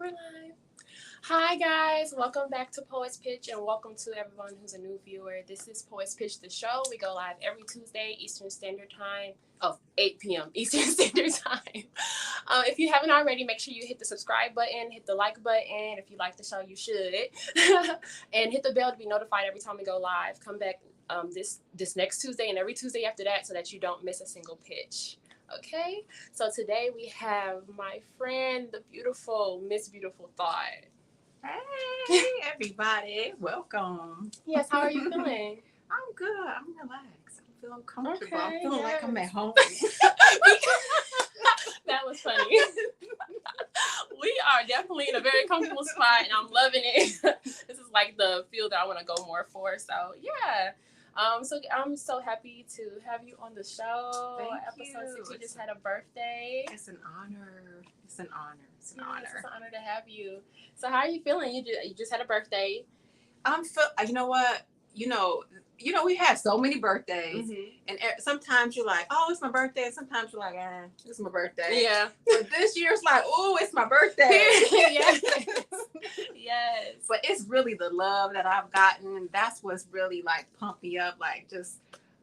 We're live. Hi guys, welcome back to Poet's Pitch and welcome to everyone who's a new viewer. This is Poet's Pitch, the show. We go live every Tuesday, Eastern Standard Time. 8 p.m. Eastern Standard Time. If you haven't already, make sure you hit the subscribe button, hit the like button. If you like the show, you should. And hit the bell to be notified every time we go live. Come back this next Tuesday and every Tuesday after that so that you don't miss a single pitch. Okay? So today we have my friend, the beautiful Ms.Beautiful Thought. Hey, everybody. Welcome. Yes, how are you feeling? I'm good. I'm relaxed. I'm feeling comfortable. Okay, I'm feeling like I'm at home. That was funny. We are definitely in a very comfortable spot, and I'm loving it. This is like the field that I want to go more for. So, yeah. So I'm so happy to have you on the show. Thank Episode you. 6, you just had a birthday. It's an honor. It's an honor. It's an honor. It's an honor to have you. So how are you feeling? You just had a birthday. You know what? You know, we had so many birthdays, and sometimes you're like, oh, it's my birthday. And sometimes you're like, it's my birthday. Yeah. But this year it's like, oh, it's my birthday. Yes. Yes. But it's really the love that I've gotten. That's what's really like pumped me up. Like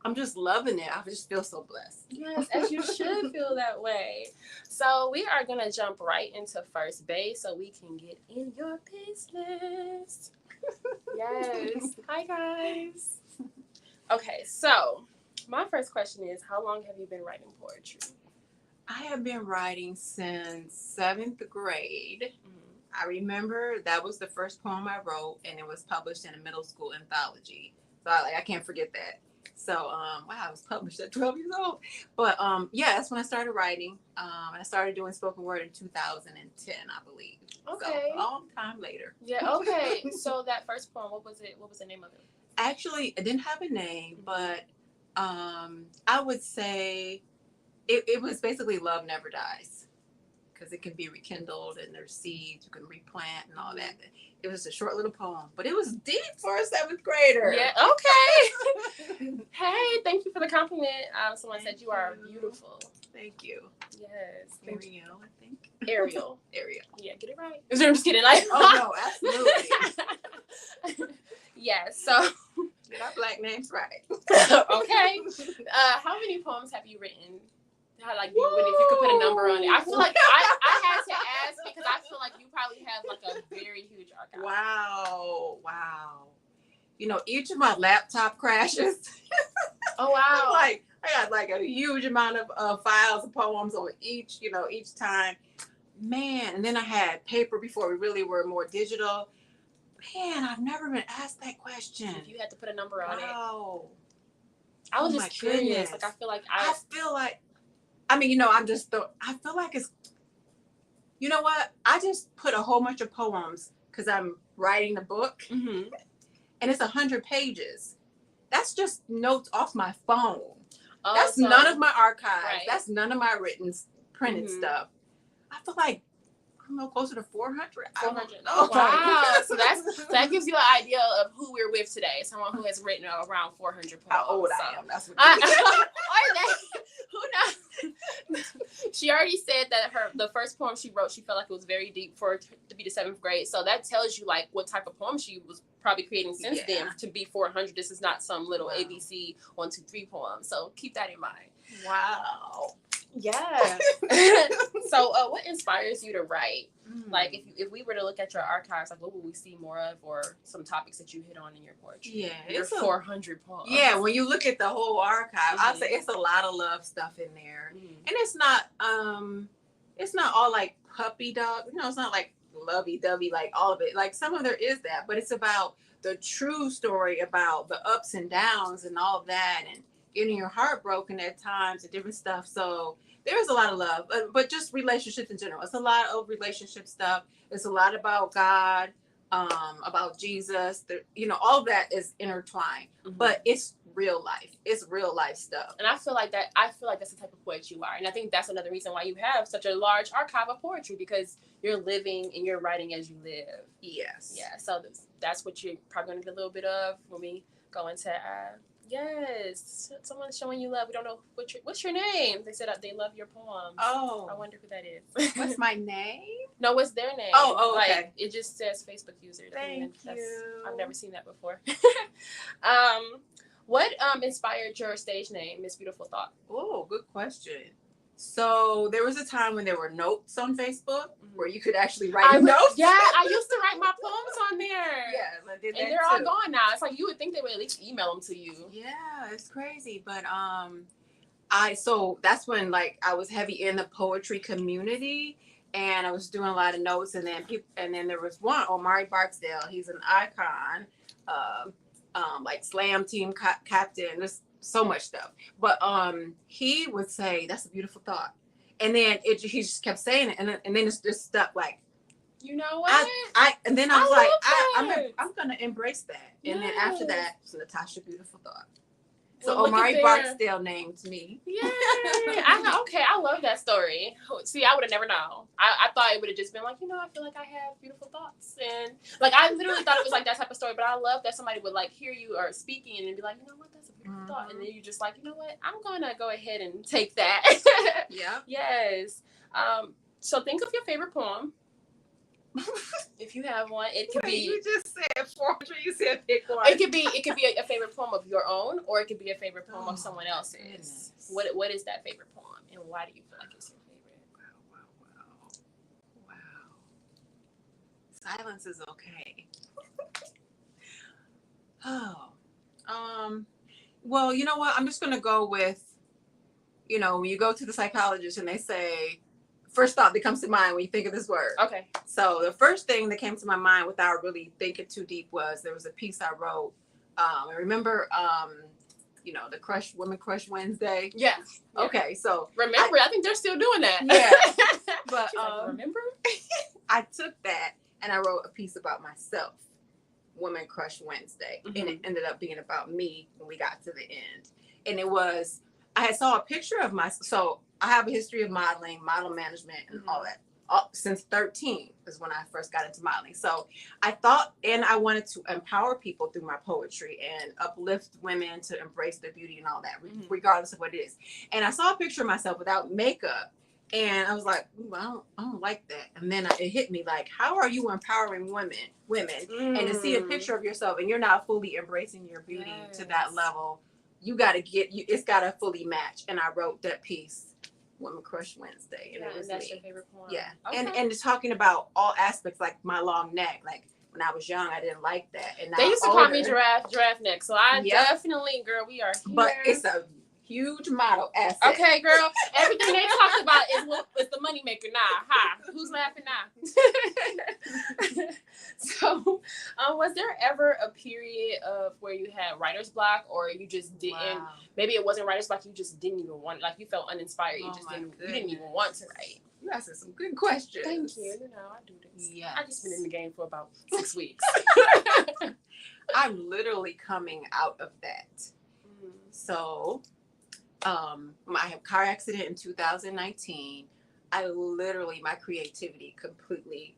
I'm just loving it. I just feel so blessed. Yes, as you should feel that way. So we are going to jump right into first base so we can get in your business. Yes. Hi, guys. Okay, so my first question is, how long have you been writing poetry? I have been writing since 7th grade. I remember that was the first poem I wrote, and it was published in a middle school anthology. So I can't forget that. So, wow, I was published at 12 years old. But, yeah, that's when I started writing. And I started doing spoken word in 2010, I believe. Okay. So, a long time later. Yeah, okay. So that first poem, what was it? What was the name of it? Actually, it didn't have a name, but I would say it was basically Love Never Dies. Because it can be rekindled and there's seeds you can replant and all that. It was a short little poem, but it was deep for a 7th grader. Yeah, okay. Hey, thank you for the compliment. Someone said you are beautiful. Thank you. Yes. Ariel, I think. Ariel. Yeah, get it right. I'm just kidding. Like, oh, no, absolutely. Yeah, so. Get our black names right. Okay. How many poems have you written? If you could put a number on it. I feel like I had to ask because I feel like you probably have like a very huge archive. Wow. Each of my laptop crashes. Oh, wow. I got like a huge amount of files of poems on each time. Man, and then I had paper before we really were more digital. Man, I've never been asked that question. If you had to put a number on it. Wow. I was just curious. Goodness. Like, I feel like I feel like it's, you know what? I just put a whole bunch of poems because I'm writing the book, and it's 100 pages. That's just notes off my phone. Oh, that's none of my archives. Right. That's none of my printed stuff. I feel like closer to 400. 400. Oh, wow. So that gives you an idea of who we're with today. Someone who has written around 400 poems. How old I am. That's what who knows? She already said that the first poem she wrote, she felt like it was very deep for it to be the 7th grade. So that tells you like what type of poem she was probably creating since then to be 400. This is not some little ABC 1, 2, 3 poem. So keep that in mind. Wow. Yeah. So what inspires you to write? Like if we were to look at your archives, like what would we see more of, or some topics that you hit on in your poetry? Yeah, it's 400 poems. Yeah, when you look at the whole archive, I'd say it's a lot of love stuff in there, and it's not all like puppy dog. It's not like lovey-dovey, like all of it. Like some of there is that, but it's about the true story about the ups and downs and all of that, and getting your heart broken at times and different stuff. So there's a lot of love, but just relationships in general. It's a lot of relationship stuff. It's a lot about God, about Jesus. All of that is intertwined, but it's real life. It's real life stuff. And I feel like that's the type of poet you are. And I think that's another reason why you have such a large archive of poetry, because you're living and you're writing as you live. Yes. Yeah. So that's what you're probably going to get a little bit of when we go into yes, someone's showing you love. We don't know what's your name. They said they love your poem. Oh, I wonder who that is. What's my name? No, what's their name? Oh, okay. Like, it just says Facebook user. Thank you. I've never seen that before. What inspired your stage name, Miss Beautiful Thought? Oh, good question. So there was a time when there were notes on Facebook where you could actually write notes. Yeah, I used to write my poems on there. Yeah, I did that and they're all gone now. It's like you would think they would at least email them to you. Yeah, it's crazy, but so that's when like I was heavy in the poetry community, and I was doing a lot of notes, and then there was one, Omari Barksdale. He's an icon, like slam team captain. There's so much stuff, but he would say that's a beautiful thought, and then he just kept saying it, and then it's just stuck like. You know what? And then I was like, I'm gonna embrace that, and then after that, it's Natasha Beautiful Thought. So well, Omari Barksdale named me. Yeah. I love that story. See, I would have never known. I thought it would have just been like, I feel like I have beautiful thoughts. And like, I literally thought it was like that type of story, but I love that somebody would like hear you or speaking and be like, you know what, that's a beautiful thought. And then you just like, you know what, I'm going to go ahead and take that. Yeah. Yes. So think of your favorite poem. If you have one, it could be. You just said poetry. You said pick one. It could be a favorite poem of your own, or it could be a favorite poem of someone else's. Goodness. What is that favorite poem, and why do you feel like it's your favorite? Wow. Silence is okay. Well, you know what? I'm just gonna go with, when you go to the psychologist and they say. First thought that comes to mind when you think of this word. Okay. So the first thing that came to my mind without really thinking too deep was there was a piece I wrote. I remember, the Women Crush Wednesday. Yeah. Okay. So remember, I think they're still doing that. Yeah. But like, remember? I took that and I wrote a piece about myself, Women Crush Wednesday, and it ended up being about me when we got to the end. And it was, I saw a picture of myself. So I have a history of modeling, model management, and all that. Since 13 is when I first got into modeling. So I thought, and I wanted to empower people through my poetry and uplift women to embrace their beauty and all that, regardless of what it is. And I saw a picture of myself without makeup, and I was like, I don't like that. And then it hit me like, how are you empowering women? And to see a picture of yourself and you're not fully embracing your beauty to that level, it's got to fully match. And I wrote that piece. Women Crush Wednesday, and it was that's me. your favorite poem. Yeah, okay. and talking about all aspects, like my long neck. Like when I was young, I didn't like that, and they used to call me giraffe neck. So I definitely, girl, we are here. But it's a huge model asset. Okay, girl. Everything they talked about is the money maker. Nah, ha. Who's laughing now? So, was there ever a period of where you had writer's block, or you just didn't? Wow. Maybe it wasn't writer's block. You just didn't even want. Like you felt uninspired. You didn't even want to write. You asked some good questions. Thank you. I do this. Yeah. I just been in the game for about 6 weeks. I'm literally coming out of that. So. I have a car accident in 2019. I literally, my creativity completely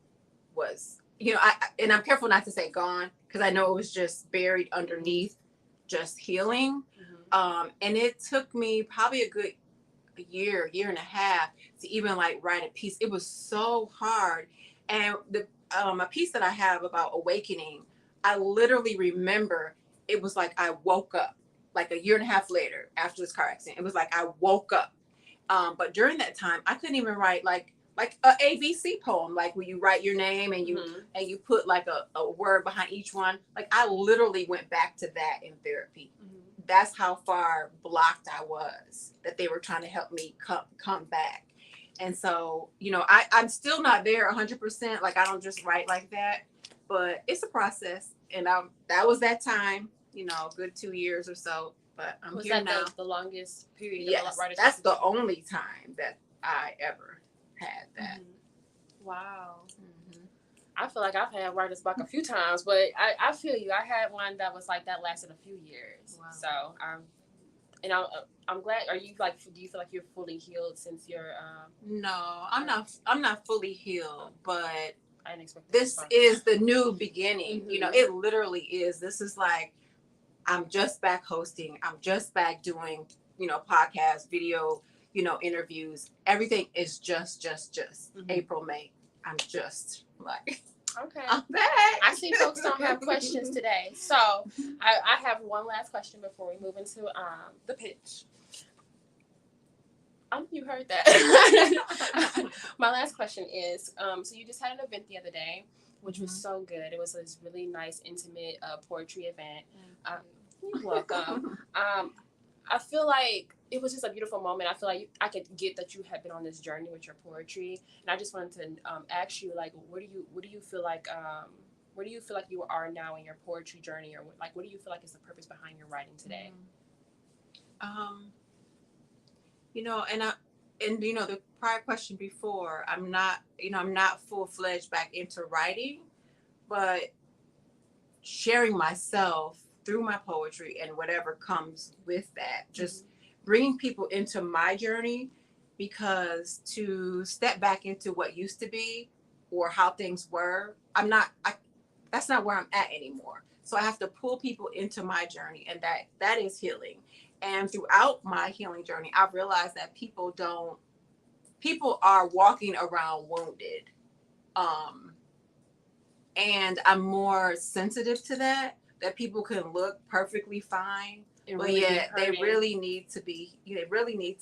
was, and I'm careful not to say gone, because I know it was just buried underneath just healing. And it took me probably a good year and a half to even like write a piece. It was so hard. And a piece that I have about awakening, I literally remember it was like I woke up. Like a year and a half later after this car accident, it was like I woke up. But during that time, I couldn't even write like a ABC poem, like where you write your name and you put like a word behind each one. Like I literally went back to that in therapy. That's how far blocked I was, that they were trying to help me come back. And so, I'm still not there 100%. Like I don't just write like that, but it's a process. And that was that time. Good 2 years or so, but I'm here now. Was that the longest period? Yes, that's the only time that I ever had that. Wow. I feel like I've had writer's block a few times, but I feel you. I had one that was like that lasted a few years. Wow. So I'm glad. Are you like? Do you feel like you're fully healed since you're? No, I'm not. I'm not fully healed, but I didn't expect this is the new beginning. It literally is. This is like. I'm just back hosting. I'm just back doing, podcasts, video, interviews. Everything is just April, May. I'm just like, Okay. I'm back. I see folks don't have questions today. So I have one last question before we move into the pitch. You heard that. My last question is, so you just had an event the other day, which was so good. It was this really nice, intimate poetry event. You're welcome. I feel like it was just a beautiful moment. I feel like I could get that you had been on this journey with your poetry, and I just wanted to ask you, like, what do you feel like where do you feel like you are now in your poetry journey, or what do you feel like is the purpose behind your writing today? The prior question before, I'm not full-fledged back into writing, but sharing myself through my poetry and whatever comes with that, just bringing people into my journey, because to step back into what used to be or how things were, that's not where I'm at anymore. So I have to pull people into my journey, and that is healing. And throughout my healing journey, I've realized that people are walking around wounded. And I'm more sensitive to that people can look perfectly fine, but yet they really need to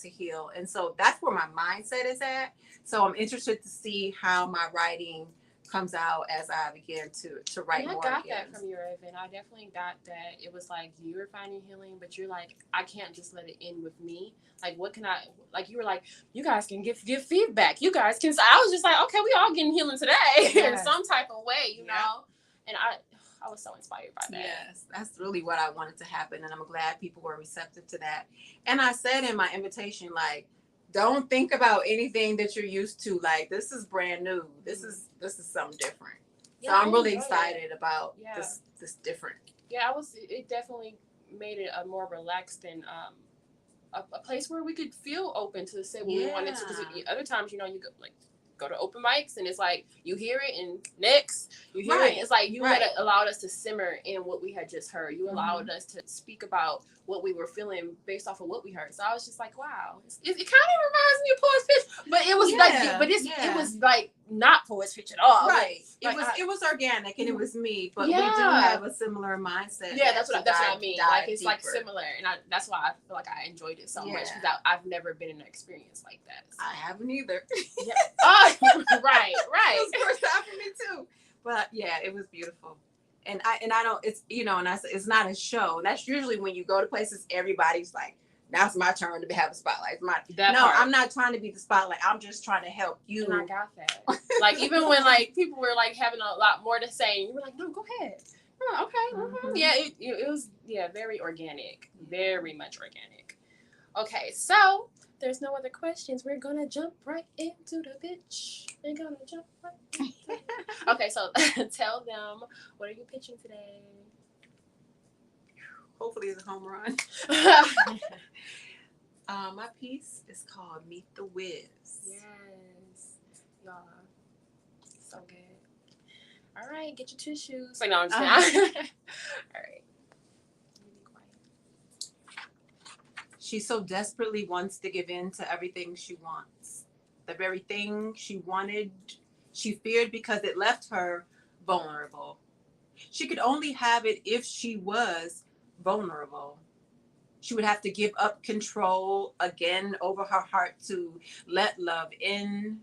heal. And so that's where my mindset is at. So I'm interested to see how my writing comes out as I begin to write more. I got that from your event. I definitely got that. It was like you were finding healing, but you're like, I can't just let it end with me. Like, what can I, like, you were like, you guys can give feedback. You guys can, so I was just like, okay, we all getting healing today in some type of way, you know? And I was so inspired by that. Yes, that's really what I wanted to happen. And I'm glad people were receptive to that. And I said in my invitation, like, don't think about anything that you're used to. Like, this is brand new. This is something different. So I'm really excited about this different. Yeah, it definitely made it a more relaxed and a place where we could feel open to say what we wanted to. Because other times, you go to open mics and it's like you hear it and next you hear it. It's like you allowed us to simmer in what we had just heard. You allowed us to speak about what we were feeling based off of what we heard. So I was just like, wow, it kind of reminds me of Poet's Pitch, but it was it was like not Poet's Pitch at all. Right. It was organic and it was me, but we do have a similar mindset. Yeah, that's what I mean. Like it's deeper. Like similar, and that's why I feel like I enjoyed it so much, because I've never been in an experience like that. So. I haven't either. Yeah. Oh, right. It was the first time for me too. But yeah, it was beautiful. And I don't, it's, it's not a show. That's usually when you go to places, everybody's like, now it's my turn to have a spotlight. I'm not trying to be the spotlight. I'm just trying to help you. And I got that. Like, even when like people were like having a lot more to say, you were like, no, go ahead. Oh, okay. Mm-hmm. Yeah, it was very organic, very much organic. Okay, so there's no other questions. We're gonna jump right into the pitch. Okay, so tell them, what are you pitching today? Hopefully it's a home run. My piece is called Meet The Wiz. Yes. Y'all. So good. All right, get your tissues. Like, no, I'm just kidding. All right. She so desperately wants to give in to everything she wants. The very thing she wanted, she feared because it left her vulnerable. She could only have it if she was vulnerable. She would have to give up control again over her heart to let love in.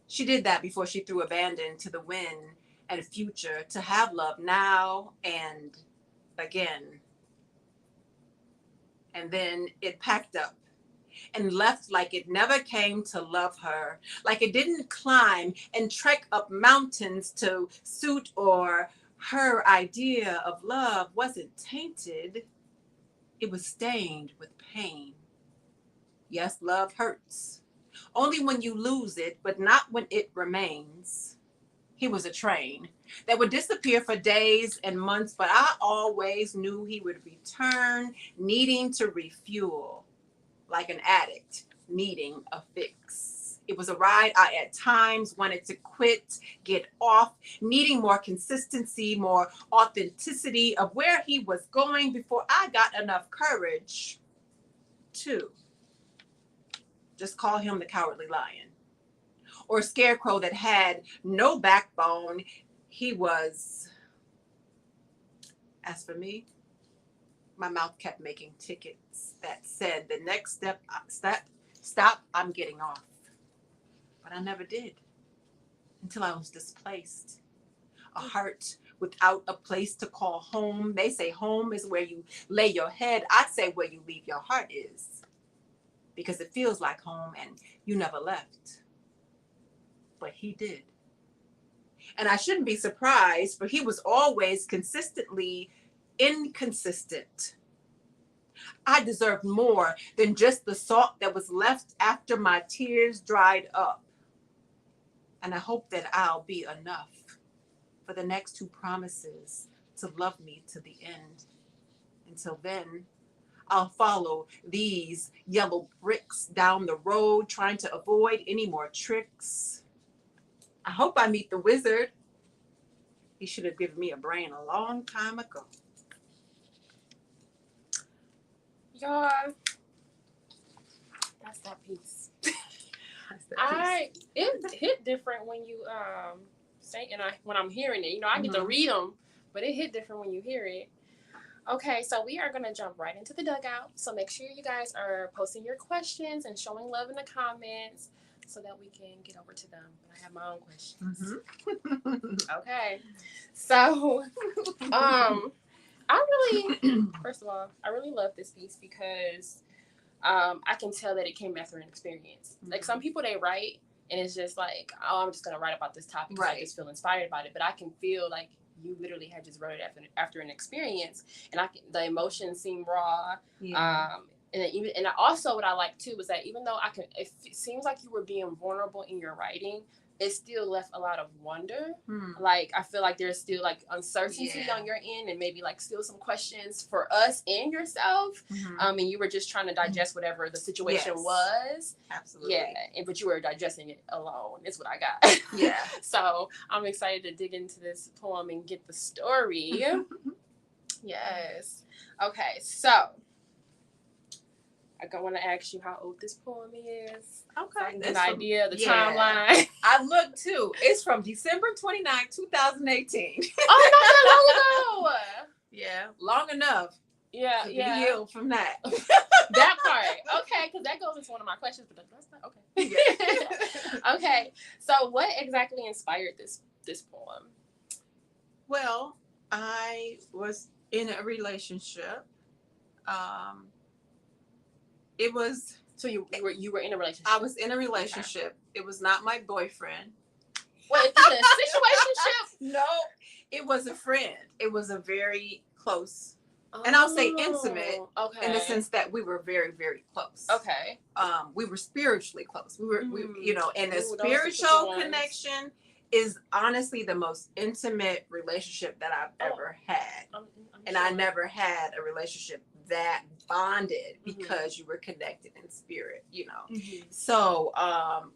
She did that before she threw abandon to the wind and future to have love now and again. And then it packed up and left like it never came to love her, like it didn't climb and trek up mountains to suit, or her idea of love wasn't tainted. It was stained with pain. Yes, love hurts. Only when you lose it, but not when it remains. He was a train that would disappear for days and months, but I always knew he would return, needing to refuel, like an addict needing a fix. It was a ride I at times wanted to quit, get off, needing more consistency, more authenticity of where he was going before I got enough courage to just call him the Cowardly Lion. or scarecrow that had no backbone. He was, as for me, my mouth kept making tickets that said the next stop, I'm getting off. But I never did until I was displaced. A heart without a place to call home. They say home is where you lay your head. I say where you leave your heart is. Because it feels like home and you never left. But he did. And I shouldn't be surprised, for he was always consistently inconsistent. I deserved more than just the salt that was left after my tears dried up. And I hope that I'll be enough for the next two promises to love me to the end. Until then, I'll follow these yellow bricks down the road, trying to avoid any more tricks. I hope I meet the wizard. He should have given me a brain a long time ago. Y'all, that's that piece. It hit different when you say, and when I'm hearing it. You know, I get to read them, but it hit different when you hear it. Okay, so we are gonna jump right into the dugout. So make sure you guys are posting your questions and showing love in the comments so that we can get over to them. But I have my own questions. Okay, so first of all, I really love this piece because I can tell that it came after an experience. Like some people, they write and it's just like, oh, I'm just gonna write about this topic because I just feel inspired by it. But I can feel like you literally had just wrote it after an experience, and the emotions seem raw. And I also, what I like too was that even though it seems like you were being vulnerable in your writing, it still left a lot of wonder. Like I feel like there's still like uncertainty on your end, and maybe like still some questions for us and yourself. And you were just trying to digest whatever the situation was. Absolutely. Yeah, but you were digesting it alone. Is what I got. Yeah. So I'm excited to dig into this poem and get the story. Yes. Okay, so I want to ask you how old this poem is. Okay. So I can get an idea of the timeline. I looked too. It's from December 29th, 2018. Oh, not that long ago. Yeah, long enough. Yeah, to be healed from that. That part. Okay, because that goes into one of my questions, but that's not okay. Yeah. Okay, so what exactly inspired this poem? Well, I was in a relationship. It was. So you were in a relationship. I was in a relationship. Okay. It was not my boyfriend. What, is it a situationship? No, it was a friend. It was a very close, and I'll say intimate, in the sense that we were very, very close. Okay. We were spiritually close. We were, and the spiritual connection is honestly the most intimate relationship that I've ever had. And sure. I never had a relationship that bonded because you were connected in spirit, So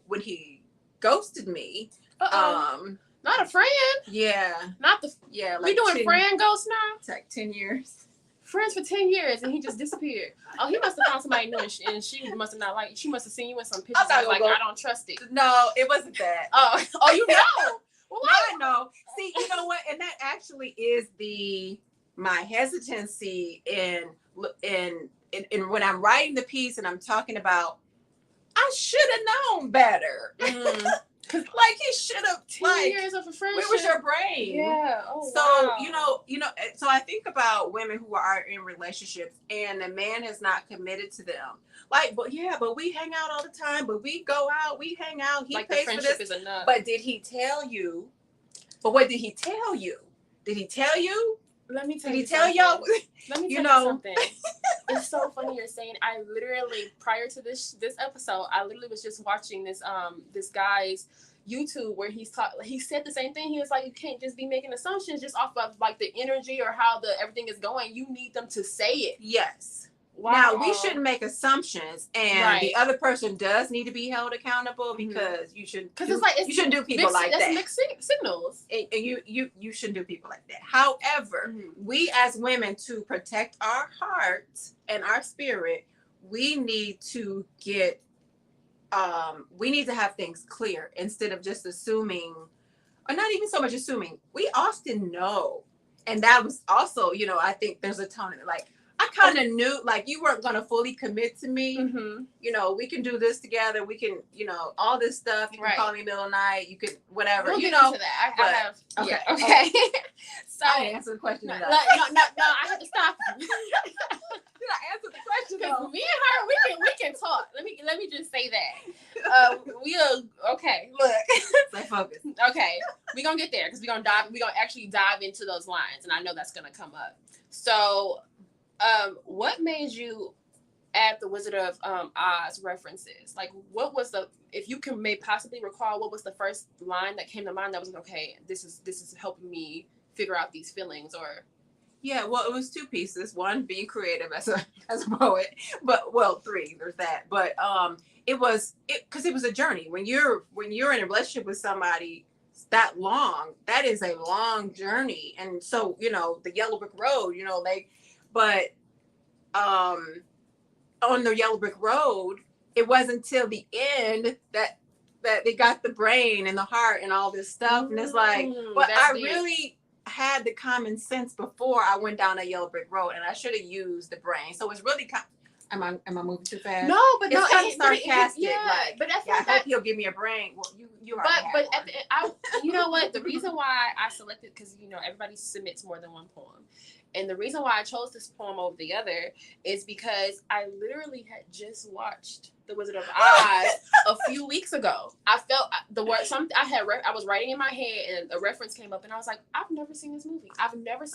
when he ghosted me, not a friend. Yeah. Not the like we doing friend ghost now? It's like 10 years. Friends for 10 years and he just disappeared. Oh, he must have found somebody new and she must have not she must have seen you in some pictures and like, I don't trust it. No, it wasn't that. Oh, you know. Well, I know. See, you know what? And that actually is my hesitancy in when I'm writing the piece and I'm talking about, I should have known better. Like he should have. 10 years of a friendship. Where was your brain? Yeah. So so I think about women who are in relationships and the man has not committed to them. Like, but we hang out all the time. But we go out, we hang out. He like pays the friendship for this. Is enough. But did he tell you? But what did he tell you? Did he tell you? Let me tell you. Did he tell y'all? Let me tell you something. It's so funny you're saying. I literally, prior to this episode, I literally was just watching this guy's YouTube where he said the same thing. He was like, you can't just be making assumptions just off of like the energy or how everything is going. You need them to say it. Yes. Wow. Now we shouldn't make assumptions, and the other person does need to be held accountable because you shouldn't. Because you shouldn't do people like that. That's mixed signals. And you shouldn't do people like that. However, we as women, to protect our heart and our spirit, we need to get we need to have things clear instead of just assuming, or not even so much assuming. We often know. And that was also, I think there's a tone in it. Like, I kind of knew, like, you weren't going to fully commit to me. Mm-hmm. We can do this together. We can, all this stuff. You can Right. call me middle of the night. You could, whatever. We'll get into that. I have. Okay. Yeah, okay. So I didn't answer the question. No, I had to stop you. Did I answer the question? Because me and her, we can talk. Let me just say that. We are okay. Look, stay focused. Okay, we're gonna get there because we're gonna actually dive into those lines, and I know that's gonna come up. So, what made you add the Wizard of Oz references? Like, what was if you can possibly recall, what was the first line that came to mind that was like, okay, this is helping me figure out these feelings? Or yeah, well, it was two pieces. One, being creative as a poet, but well, three. There's that. But it was because it was a journey. When you're in a relationship with somebody that long, that is a long journey. And so the yellow brick road, but on the yellow brick road, it wasn't until the end that they got the brain and the heart and all this stuff. And it's like, but I really had the common sense before I went down that yellow brick road, and I should have used the brain. So it's really am I moving too fast? No, but it's kind of sarcastic. But that's I hope he'll give me a brain. Well, you already but at the end, you know what? The reason why I selected, because everybody submits more than one poem, and the reason why I chose this poem over the other is because I literally had just watched The Wizard of Oz a few weeks ago. I felt the word I was writing in my head, and a reference came up, and I was like, I've never seen this movie. I had never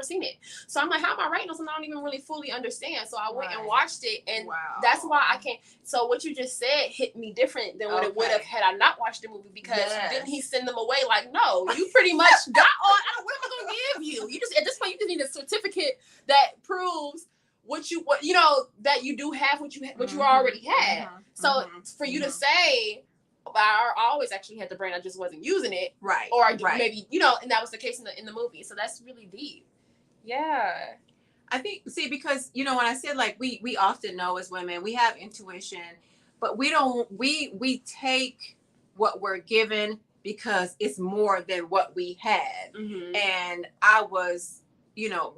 seen it. So I'm like, how am I writing on something I don't even really fully understand? So I went and watched it, and that's why I can't. So what you just said hit me different than what it would have had I not watched the movie, because didn't he send them away like, no, you pretty much got on. What am I going to give you? You just, at this point, you just need a certificate that proves that you do have what you already had. So for you to say, I always actually had the brain, I just wasn't using it, right? Or maybe and that was the case in the movie. So that's really deep. Yeah, I think because when I said, like, we often know as women, we have intuition, but we don't we take what we're given because it's more than what we had. And I was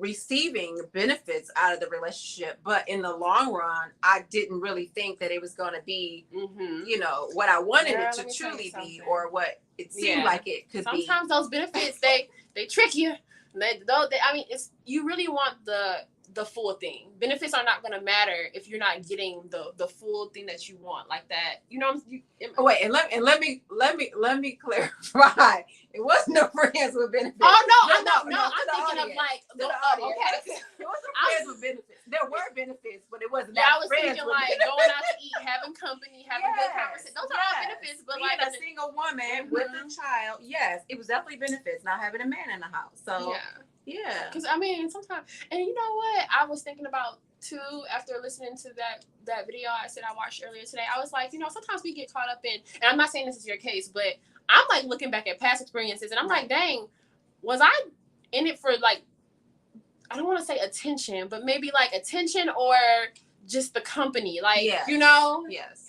receiving benefits out of the relationship, but in the long run, I didn't really think that it was going to be, what I wanted it to truly be, or what it seemed like it could be. Sometimes those benefits, they trick you. You really want the full thing. Benefits are not going to matter if you're not getting the full thing that you want, like that. Wait, and let me clarify. It wasn't no friends with benefits. Oh no, I'm thinking audience. of like okay. It wasn't friends with benefits. There were benefits, but it wasn't. I was thinking like going out to eat, having company, having good conversation. Those are all benefits, but being a single woman with a child, yes, it was definitely benefits. Not having a man in the house, so yeah. Because sometimes, and you know what, I was thinking about too after listening to that video I said I watched earlier today. I was like, sometimes we get caught up in, and I'm not saying this is your case, but I'm like looking back at past experiences, and I'm like, dang, was I in it for, like, I don't want to say attention, but maybe like attention or just the company, like, yes.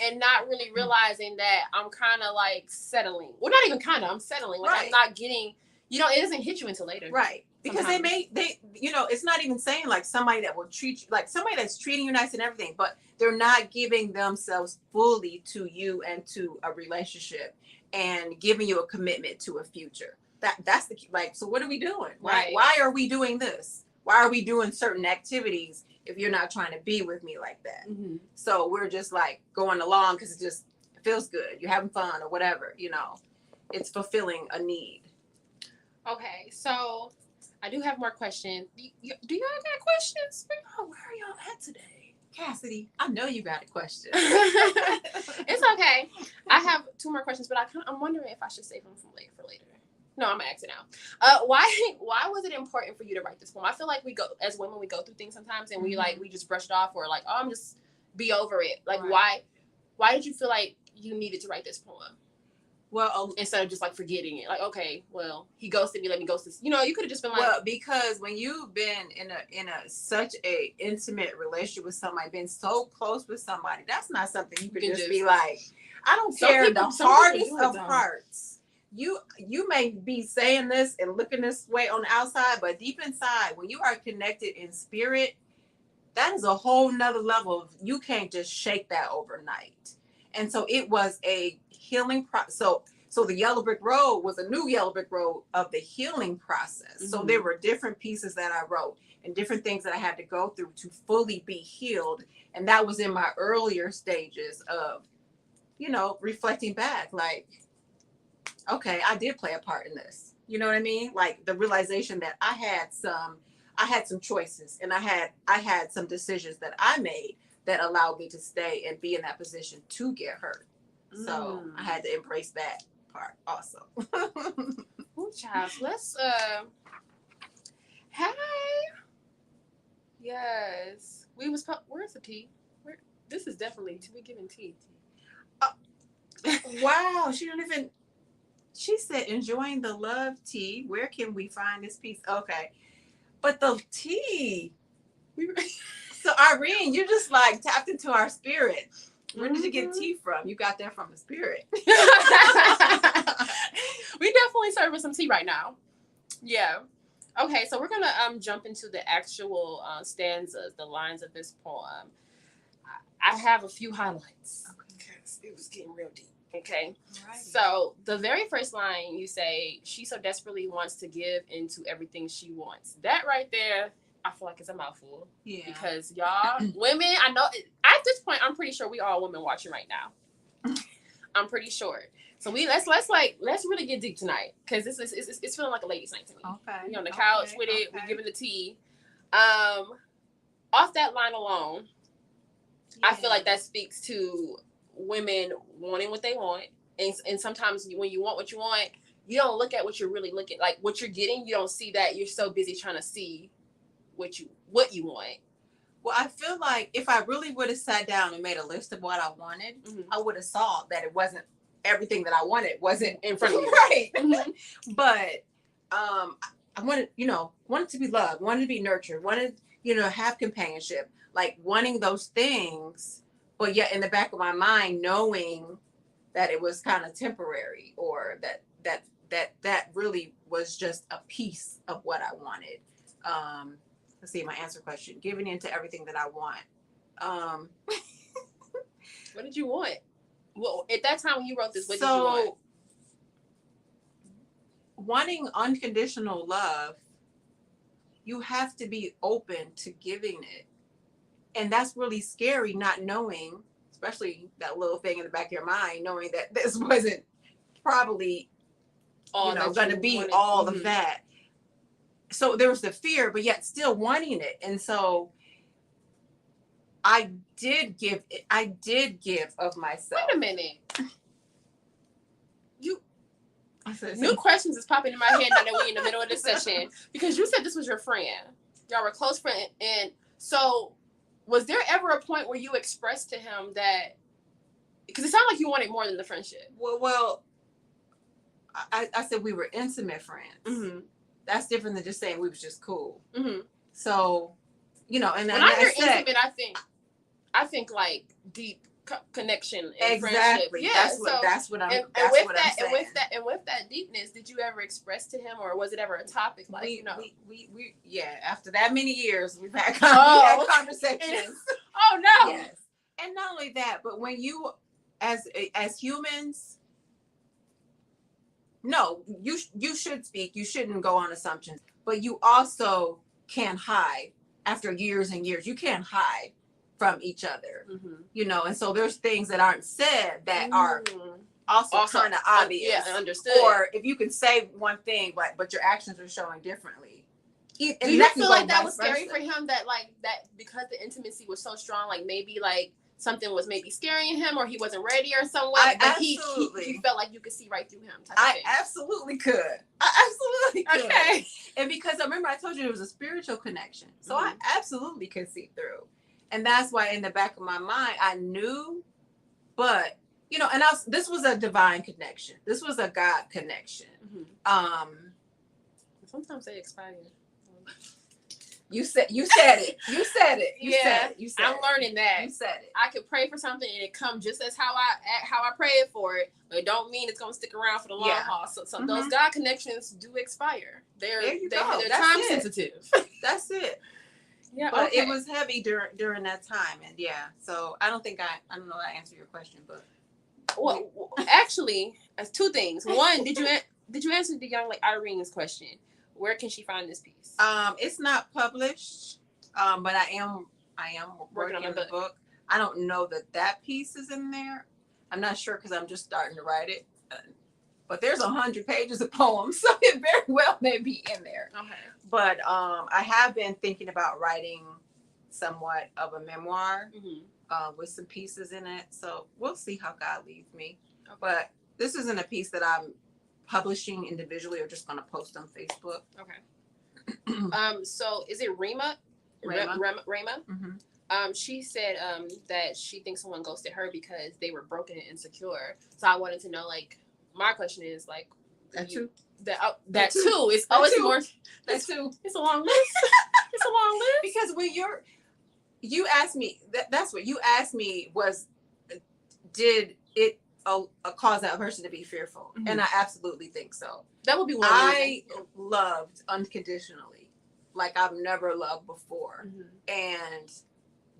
And not really realizing that I'm kind of like settling. Well, not even kind of, I'm settling. Like, I'm not getting, it doesn't hit you until later. Right. Because they it's not even saying like somebody that will treat you, like somebody that's treating you nice and everything, but they're not giving themselves fully to you and to a relationship and giving you a commitment to a future. That's the, like, so what are we doing? Right. Why are we doing this? Why are we doing certain activities if you're not trying to be with me like that? So we're just like going along because it feels good. You're having fun or whatever, it's fulfilling a need. Okay, so I do have more questions. Do y'all got questions? Where are y'all at today? Cassidy, I know you got a question. It's okay. I have two more questions, but I'm wondering if I should save them for later. No, I'm gonna ask it now. Why was it important for you to write this poem? I feel like as women, we go through things sometimes, and we just brush it off, or like, oh, I'm just be over it. Like, why did you feel like you needed to write this poem? Well, instead of just like forgetting it. Like, okay, well, he ghosted me, let me ghost this. You know, you could have just been like, well, because when you've been in a such a intimate relationship with somebody, been so close with somebody, that's not something you could just be like, I don't care. The hardest of hearts. You may be saying this and looking this way on the outside, but deep inside, when you are connected in spirit, that is a whole nother level of, you can't just shake that overnight. And so it was a healing process. So the yellow brick road was a new yellow brick road of the healing process. Mm-hmm. So there were different pieces that I wrote and different things that I had to go through to fully be healed. And that was in my earlier stages of, you know, reflecting back, like, okay, I did play a part in this. You know what I mean? Like the realization that I had some choices, and I had some decisions that I made that allowed me to stay and be in that position to get hurt. So I had to embrace that part also. Ooh, child. Let's hey. Yes. Where's the tea? This is definitely tea. We giving tea. Wow, she said enjoying the love tea. Where can we find this piece? Okay. But the tea. So Irene, you just like tapped into our spirit. Where did you get tea from? You got that from the spirit. We definitely serving some tea right now. Yeah. Okay, so we're gonna jump into the actual stanzas, the lines of this poem. I have a few highlights. Okay. It was getting real deep. Okay. Right. So the very first line, you say, she so desperately wants to give into everything she wants. That right there, I feel like it's a mouthful. Yeah. Because y'all, women, I know, at this point, I'm pretty sure we all women watching right now. I'm pretty sure. So let's really get deep tonight, because it's feeling like a ladies' night to me. Okay. We on the couch with it. We giving the tea. Off that line alone, yeah. I feel like that speaks to women wanting what they want, and sometimes when you want what you want, you don't look at what you're really looking, like what you're getting. You don't see that. You're so busy trying to see what you want. Well, I feel like if I really would have sat down and made a list of what I wanted, I would have saw that it wasn't everything that I wanted wasn't in front of me. Right. But I wanted to be loved, wanted to be nurtured, wanted, have companionship, like wanting those things, but yet in the back of my mind, knowing that it was kind of temporary, or that really was just a piece of what I wanted. Let's see, my answer question, giving into everything that I want. What did you want? Well, at that time when you wrote this, what did you want? Wanting unconditional love, you have to be open to giving it. And that's really scary, not knowing, especially that little thing in the back of your mind, knowing that this wasn't probably going to be all of that. So there was the fear, but yet still wanting it. And so I did give of myself. Wait a minute. New questions is popping in my head now that we're in the middle of this session, because you said this was your friend. Y'all were close friends. And so was there ever a point where you expressed to him that, because it sounded like you wanted more than the friendship? Well, I said we were intimate friends. Mm-hmm. That's different than just saying we was just cool. Mm-hmm. So, and when I hear intimate, I think like deep connection and exactly. Friendship. Yeah, that's what I'm saying. And with that deepness, did you ever express to him, or was it ever a topic? Like, we after that many years, we've had conversations. Oh no. Yes. And not only that, but when you as humans, no, you should speak. You shouldn't go on assumptions, but you also can't hide after years and years. You can't hide from each other, and so there's things that aren't said that are also kind of obvious. Yeah, understood. Or if you can say one thing, but your actions are showing differently. Do you feel like that was scary for him? That because the intimacy was so strong, like maybe like something was maybe scaring him, or he wasn't ready, or some way. But he felt like you could see right through him. I absolutely could. Okay. And because I remember I told you it was a spiritual connection, so I absolutely could see through. And that's why in the back of my mind, I knew, but you know, and this was a divine connection. This was a God connection. Sometimes they expire. You said it. You said it. You said it. You said I'm learning that. You said it. I could pray for something and it come just as how I prayed for it, but it don't mean it's gonna stick around for the long haul. So those God connections do expire. They're time sensitive. That's it. Yeah, but it was heavy during that time, and so I don't know that I answered your question, but well actually, that's two things. One, did you answer the young Irene's question? Where can she find this piece? It's not published, but I am working on the book. I don't know that piece is in there. I'm not sure because I'm just starting to write it. But there's 100 pages of poems, so it very well may be in there. Okay. But I have been thinking about writing somewhat of a memoir with some pieces in it. So we'll see how God leads me. Okay. But this isn't a piece that I'm publishing individually or just going to post on Facebook. Okay. So is it Rima? Rima? Mm-hmm. She said that she thinks someone ghosted her because they were broken and insecure. So I wanted to know, my question is, that too? That too. It's always more. That too. It's a long list. It's a long list. Because when you asked me, that's what you asked me was, did it cause that person to be fearful? Mm-hmm. And I absolutely think so. That would be one. I loved unconditionally, like I've never loved before. Mm-hmm. And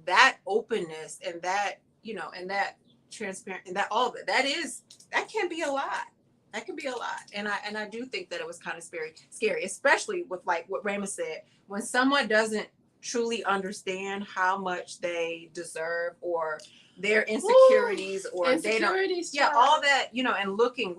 that openness and that, and that transparent and that all of it, that can be a lot. That can be a lot. And I do think that it was kind of scary, especially with what Rama said, when someone doesn't truly understand how much they deserve or their insecurities or they don't, all that, and looking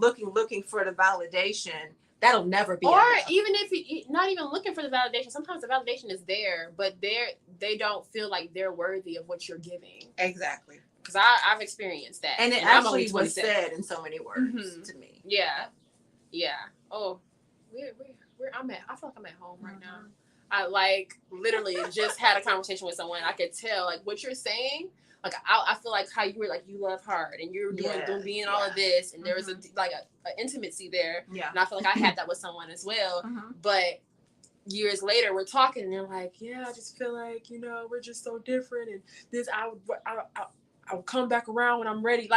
for the validation, that'll never be or enough. Even if not even looking for the validation, sometimes the validation is there, but they don't feel like they're worthy of what you're giving. Exactly. Because I've experienced that, and it actually was said in so many words to me. Yeah. Oh, where I'm at. I feel like I'm at home right now. I literally just had a conversation with someone. I could tell what you're saying. I feel like how you were you love hard and you're doing all of this, and there was a intimacy there. Yeah. And I feel like I had that with someone as well. But years later, we're talking, and they're like, "Yeah, I just feel like we're just so different, and this I'll come back around when I'm ready." So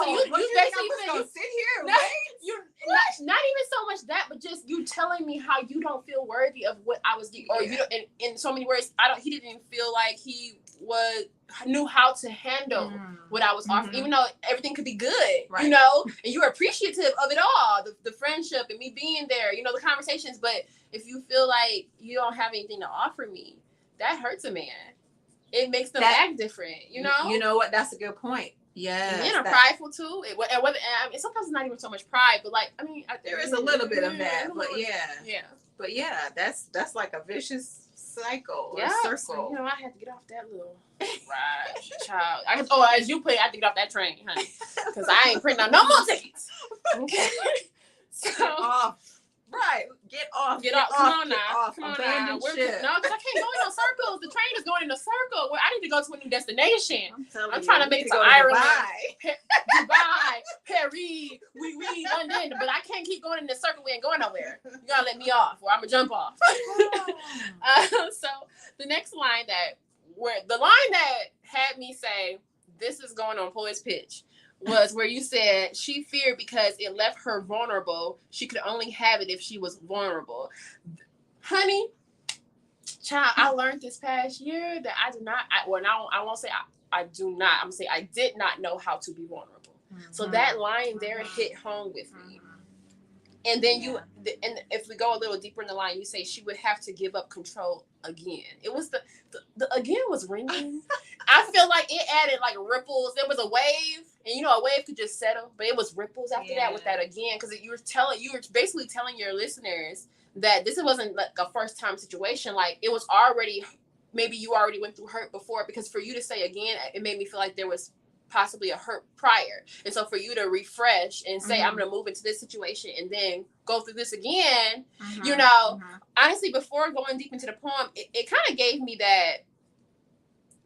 you basically gonna sit here, not even so much that, but just you telling me how you don't feel worthy of what I was giving, or you don't. In so many words, he didn't even feel like he knew how to handle what I was offering, even though everything could be good, right. And you were appreciative of it all, the friendship and me being there, the conversations. But if you feel like you don't have anything to offer me, that hurts a man. It makes them act different, You know what? That's a good point. Yeah. Men are prideful too. Sometimes it's not even so much pride, but there is a little bit of that. But But that's like a vicious cycle or circle. So, I had to get off that little ride, child. As you put it, I had to get off that train, honey, because I ain't printing out no more tickets. Okay. So. Right, get off. Come on now. No, because I can't go in no circles. The train is going in a circle. I need to go to a new destination. I'm trying to make it to Irenes, Dubai, Paris, London, but I can't keep going in this circle. We ain't going nowhere. You gotta let me off, or I'm gonna jump off. So the next line the line that had me say this is going on Poet's Pitch was where you said she feared because it left her vulnerable. She could only have it if she was vulnerable. Honey, child, I learned this past year that I do not. I won't say I do not. I'm gonna say I did not know how to be vulnerable. So that line there hit home with me. And then and if we go a little deeper in the line, you say she would have to give up control again. It was the again was ringing. I feel like it added ripples. There was a wave, and a wave could just settle, but it was ripples after that with that again, because you were basically telling your listeners that this wasn't a first time situation. It was already, maybe you already went through hurt before, because for you to say again, it made me feel like there was possibly a hurt prior. And so for you to refresh and say, I'm going to move into this situation and then go through this again, honestly, before going deep into the poem, it kind of gave me that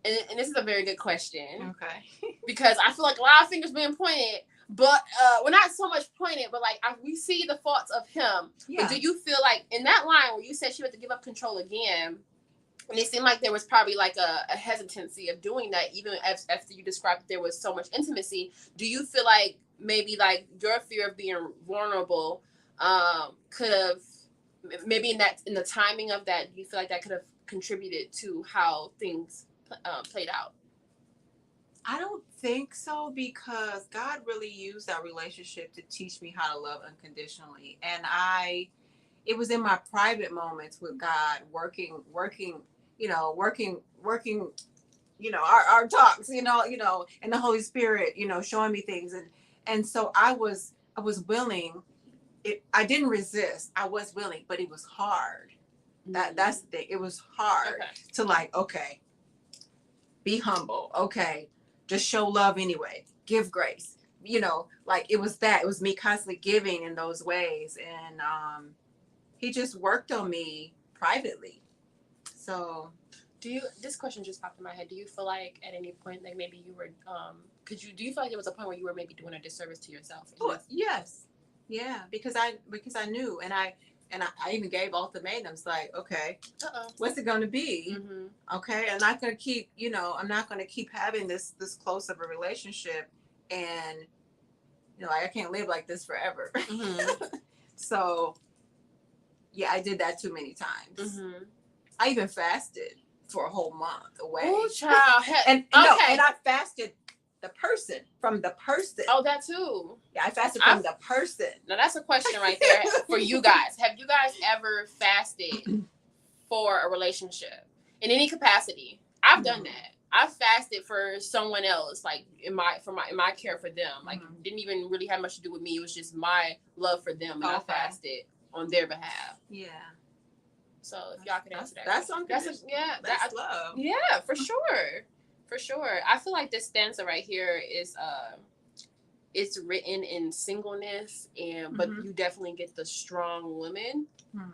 and this is a very good question. Okay. Because I feel like a lot of fingers being pointed, but well, not so much pointed, but like we see the faults of him. Yeah. But do you feel like in that line where you said she had to give up control again, and it seemed like there was probably like a hesitancy of doing that, even after you described that there was so much intimacy. Do you feel like maybe like your fear of being vulnerable could have maybe in the timing of that, do you feel like that could have contributed to how things played out? I don't think so, because God really used our relationship to teach me how to love unconditionally. And it was in my private moments with God working, our talks, and the Holy Spirit, showing me things. And so I was willing. I didn't resist. I was willing, but it was hard. That's the thing. It was hard to like, okay, be humble. Okay. Just show love anyway. Give grace. Like it was me constantly giving in those ways. And he just worked on me privately. So this question just popped in my head. Do you feel like at any point like maybe you were do you feel like there was a point where you were maybe doing a disservice to yourself? Yes. Yeah, because I knew, and I even gave ultimatums like, okay, what's it going to be? Mm-hmm. Okay, I'm not going to keep having this close of a relationship, and like I can't live like this forever. Mm-hmm. So yeah, I did that too many times. Mm-hmm. I even fasted for a whole month away. Oh, child. and I fasted from the person. Oh, that too. Yeah, I fasted from the person. Now that's a question right there for you guys. Have you guys ever fasted for a relationship in any capacity? I've done that. I fasted for someone else, like in my care for them. Like didn't even really have much to do with me. It was just my love for them, and I fasted on their behalf. Yeah. So if y'all could answer that, that's love. Yeah, for sure. For sure. I feel like this stanza right here is it's written in singleness, but you definitely get the strong women. Mm-hmm.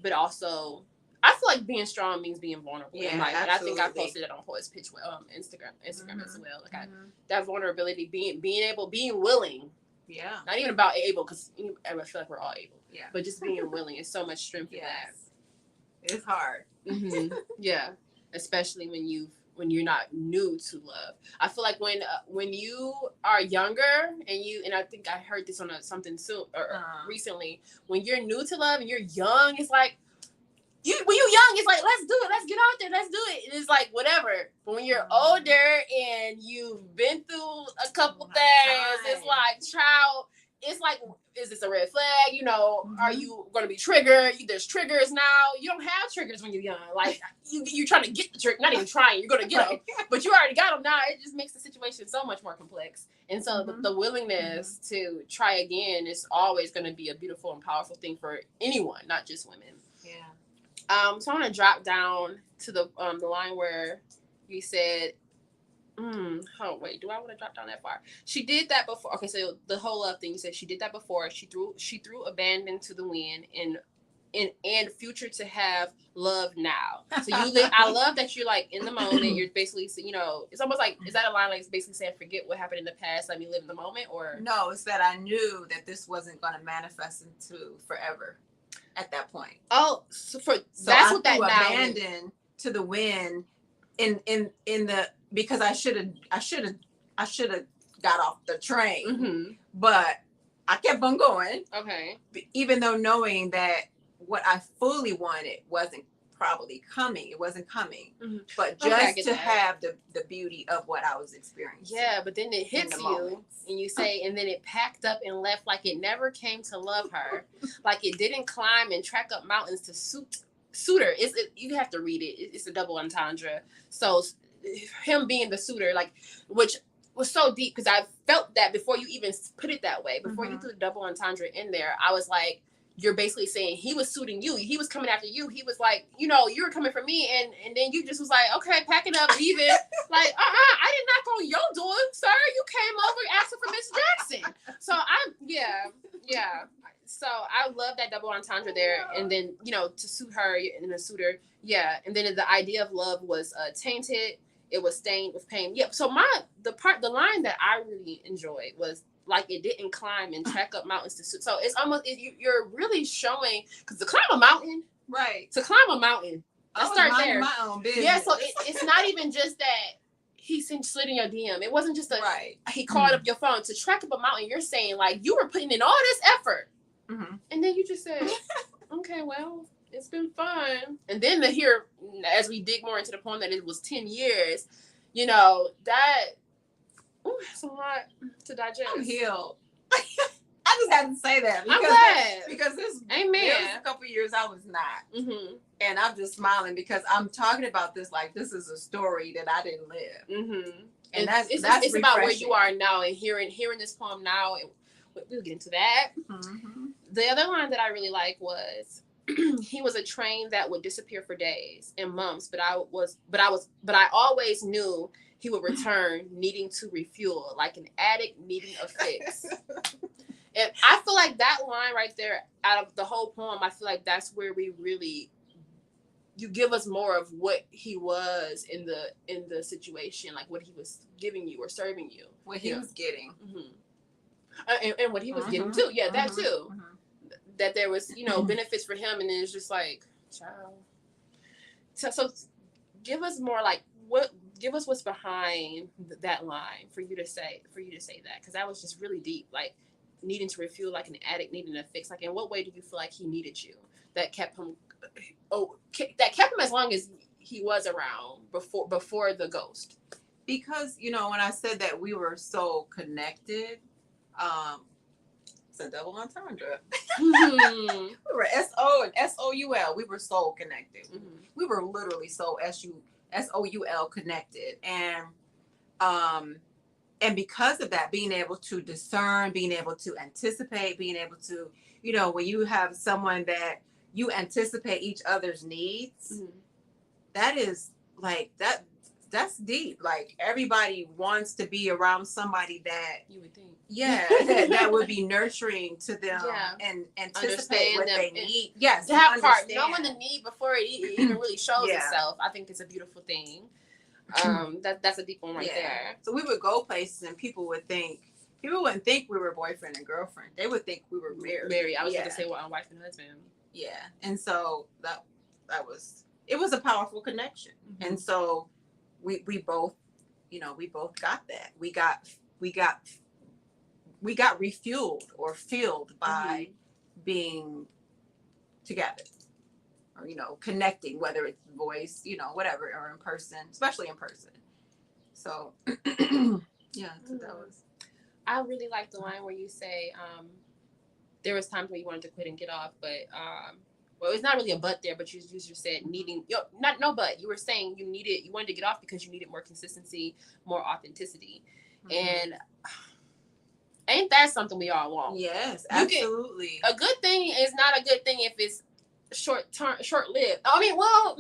But also I feel like being strong means being vulnerable. Yeah, and I think I posted it on Poet's Pitch Instagram as well. Like that vulnerability, being willing. Yeah. Not even about able, because I feel like we're all able. Yeah. But just being willing is so much strength in that. It's hard. Mm-hmm. Yeah. Especially when you're not new to love. I feel like when you are younger and I think I heard this on something soon or recently, when you're new to love and you're young, it's like when you're young, it's like, let's do it, let's get out there, let's do it. And it's like whatever. But when you're older and you've been through a couple things, it's like, child, it's like, is this a red flag? Are you going to be triggered? There's triggers now. You don't have triggers when you're young. Like, you're trying to get the trigger. Not even trying. You're going to get them. But you already got them now. It just makes the situation so much more complex. And so the willingness to try again is always going to be a beautiful and powerful thing for anyone, not just women. Yeah. So I want to drop down to the line where you said, oh wait, do I want to drop down that far? She did that before. Okay, so the whole love thing, you said she did that before. She threw abandon to the wind and future to have love now. So I love that you're like in the moment. You're basically, it's almost like, is that a line like it's basically saying forget what happened in the past, let me live in the moment? Or no, it's that I knew that this wasn't going to manifest into forever at that point. Oh, that's what that abandon to the wind in the, because I should have got off the train, but I kept on going. Okay. Even though knowing that what I fully wanted wasn't probably coming. It wasn't coming. Mm-hmm. But just to have the beauty of what I was experiencing. Yeah, but then it hits you and you say, and then it packed up and left like it never came to love her. Like it didn't climb and track up mountains to suit her. You have to read it. It's a double entendre. So him being the suitor, like, which was so deep because I felt that before you even put it that way, before you threw the double entendre in there, I was like, you're basically saying he was suiting you. He was coming after you. He was like, you were coming for me. And then you just was like, okay, packing up, leaving. Like, I didn't knock on your door, sir. You came over asking for Miss Jackson. So yeah. So I love that double entendre there. And then, to suit her and the suitor. Yeah. And then the idea of love was tainted it was stained with pain. Yeah. So the line that I really enjoyed was like it didn't climb and track up mountains to. So it's almost you're really showing because to climb a mountain, right? To climb a mountain, let's start there. My own business. Yeah. So it's not even just that he slid in your DM. It wasn't just right. He called up your phone to track up a mountain. You're saying like you were putting in all this effort, and then you just said, okay, well. It's been fun. And then to hear, as we dig more into the poem, that it was 10 years, that, it's a lot to digest. I'm healed. I just had to say that. I'm glad. Because there was a couple years I was not. And I'm just smiling because I'm talking about this like this is a story that I didn't live. And that's about where you are now and hearing this poem now. And we'll get into that. The other line that I really like was, he was a train that would disappear for days and months, but I always knew he would return needing to refuel, like an addict needing a fix. And I feel like that line right there, out of the whole poem, I feel like that's where you give us more of what he was in the situation, like what he was giving you or serving you, what he was getting, and what he was getting too. Yeah, that too. That there was, benefits for him, and then it's just like, child. So give us more like give us what's behind that line for you to say that, because that was just really deep, like needing to refuel like an addict needing a fix. Like, in what way do you feel like he needed you that kept him as long as he was around before the ghost? Because when I said that we were so connected, it's a double entendre. We were S-O and S-O-U-L. We were soul connected. We were literally so S-O-U-L connected. And because of that, being able to discern, being able to anticipate, being able to, when you have someone that you anticipate each other's needs, that is like that's deep. Like, everybody wants to be around somebody that you would think, that would be nurturing to them and anticipate what they need. Yes, that part, knowing the need before it even really shows itself, I think it's a beautiful thing. That's a deep one right there. So we would go places and people wouldn't think we were boyfriend and girlfriend. They would think we were married. I was going to say, well, wife and husband. Yeah, and so it was a powerful connection, and so we both got that. We got refueled or filled by being together, or connecting, whether it's voice, whatever, or in person, especially in person. So that was. I really like the line where you say, there was times when you wanted to quit and get off, but well, it's not really a but there, but you just said needing, but you were saying you wanted to get off because you needed more consistency, more authenticity. And ain't that something we all want? Yes, absolutely. A good thing is not a good thing if it's short-lived. I mean, well,